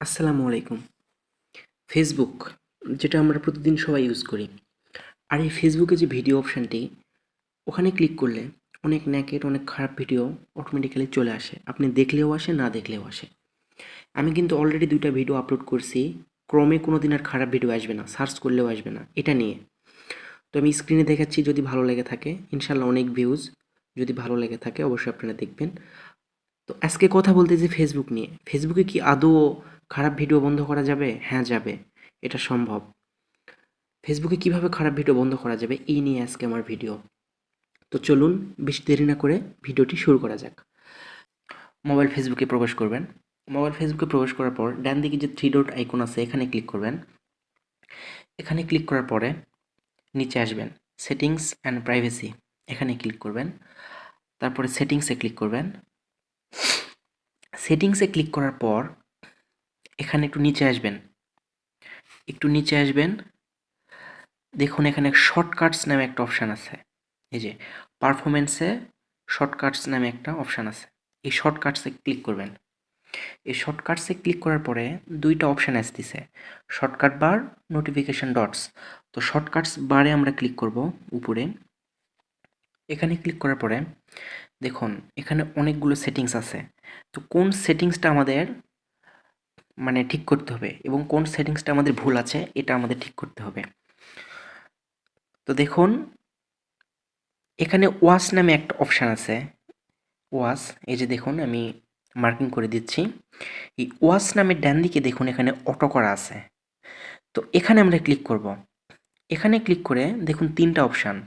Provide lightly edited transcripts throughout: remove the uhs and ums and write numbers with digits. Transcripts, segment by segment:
আসসালামু আলাইকুম। ফেসবুক যেটা আমরা প্রতিদিন সবাই ইউজ করি। আর এই ফেসবুকে যে ভিডিও অপশানটি, ওখানে ক্লিক করলে অনেক নেকেড, অনেক খারাপ ভিডিও অটোমেটিক্যালি চলে আসে। আপনি দেখলেও আসে, না দেখলেও আসে। আমি কিন্তু অলরেডি ২টা ভিডিও আপলোড করছি। ক্রমে কোনো দিন আর খারাপ ভিডিও আসবে না, সার্চ করলেও আসবে না, এটা নিয়ে। তো আমি স্ক্রিনে দেখাচ্ছি, যদি ভালো লেগে থাকে, ইনশাল্লাহ অনেক ভিউজ। যদি ভালো লেগে থাকে অবশ্যই আপনারা দেখবেন। তো আজকে কথা বলতেছি ফেসবুক নিয়ে। ফেসবুকে কি আদৌ খারাপ ভিডিও বন্ধ করা যাবে? হ্যাঁ, যাবে। এটা সম্ভব। ফেসবুকে কিভাবে খারাপ ভিডিও বন্ধ করা যাবে এই নিয়ে আজকে আমার ভিডিও। তো চলুন বেশি দেরি না করে ভিডিওটি শুরু করা যাক। মোবাইল ফেসবুকে প্রবেশ করবেন। মোবাইল ফেসবুকে প্রবেশ করার পর ডান দিকে যে থ্রি ডট আইকন আছে এখানে ক্লিক করবেন। এখানে ক্লিক করার পরে নিচে আসবেন, সেটিংস অ্যান্ড প্রাইভেসি, এখানে ক্লিক করবেন। তারপরে সেটিংসে ক্লিক করবেন। সেটিংসে ক্লিক করার পর এখানে একটু নিচে আসবেন। দেখুন এখানে শর্টকাটস নামে একটা অপশান আছে। এই যে পারফরমেন্সে শর্টকাটস নামে একটা অপশান আছে। এই শর্টকাটসে ক্লিক করবেন। এই শর্টকাটসে ক্লিক করার পরে ২টা অপশান আসতেছে, শর্টকাট বার, নোটিফিকেশন ডটস। তো শর্টকাটস বারে আমরা ক্লিক করব উপরে। এখানে ক্লিক করার পরে দেখুন এখানে অনেকগুলো সেটিংস আছে। তো কোন সেটিংসটা আমাদের ঠিক করতে হবে এবং কোন সেটিংসটা আমাদের ভুল আছে এটা আমাদের ঠিক করতে হবে। তো দেখুন এখানে ওয়াচ নামে একটা অপশান আছে। ওয়াচ, এই যে দেখুন আমি মার্কিং করে দিচ্ছি। এই ওয়াচ নামের ডান দিকে দেখুন এখানে অটো করা আছে। তো এখানে আমরা ক্লিক করব। এখানে ক্লিক করে দেখুন ৩টা অপশান,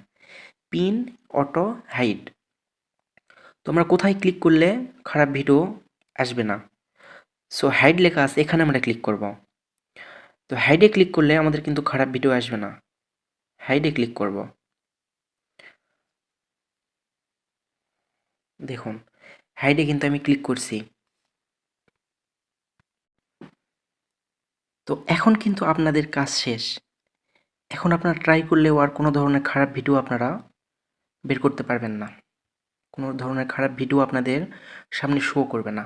পিন, অটো, হাইড। তো আমরা কোথায় ক্লিক করলে খারাপ ভিডিও আসবে না? সো হাইড লেখা আছে, এখানে আমরা ক্লিক করব। তো হাইডে ক্লিক করলে আমাদের কিন্তু খারাপ ভিডিও আসবে না। হাইডে ক্লিক করব। দেখুন হাইডে কিন্তু আমি ক্লিক করছি। তো এখন কিন্তু আপনাদের কাজ শেষ। এখন আপনারা ট্রাই করলেও আর কোনো ধরনের খারাপ ভিডিও আপনারা বের করতে পারবেন না। কোনো ধরনের খারাপ ভিডিও আপনাদের সামনে শো করবে না।